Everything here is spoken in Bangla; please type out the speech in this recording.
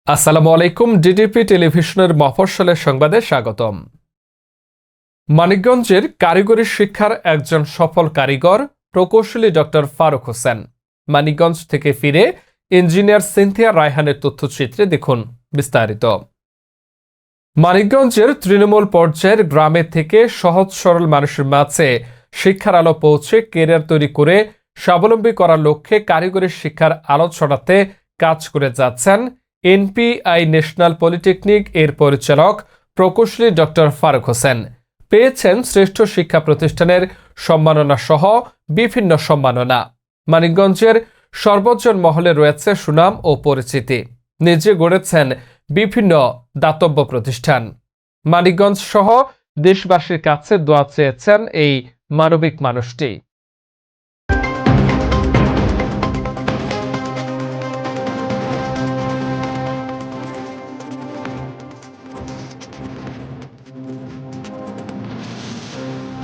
আসসালামু আলাইকুম। ডিডিপি টেলিভিশনের মফস্বলের সংবাদে স্বাগতম। মানিকগঞ্জের কারিগরি শিক্ষার একজন সফল কারিগর প্রকৌশলী ডক্টর ফারুক হোসেন। মানিকগঞ্জ থেকে ফিরে ইঞ্জিনিয়ার সিনথিয়া রায়হানের তথ্যচিত্রে দেখুন বিস্তারিত। মানিকগঞ্জের তৃণমূল পর্যায়ের গ্রামে থেকে সহজ সরল মানুষের মাঝে শিক্ষার আলো পৌঁছে কেরিয়ার তৈরি করে স্বাবলম্বী করার লক্ষ্যে কারিগরি শিক্ষার আলো ছড়াতে কাজ করে যাচ্ছেন এনপিআই ন্যাশনাল পলিটেকনিক এর পরিচালক প্রকৌশলী ডক্টর ফারুক হোসেন। পেয়েছেন শ্রেষ্ঠ শিক্ষা প্রতিষ্ঠানের সম্মাননা সহ বিভিন্ন সম্মাননা। মানিকগঞ্জের সর্বজন মহলে রয়েছে সুনাম ও পরিচিতি। নিজে গড়েছেন বিভিন্ন দাতব্য প্রতিষ্ঠান। মানিকগঞ্জ সহ দেশবাসীর কাছে দোয়া চেয়েছেন এই মানবিক মানুষটি।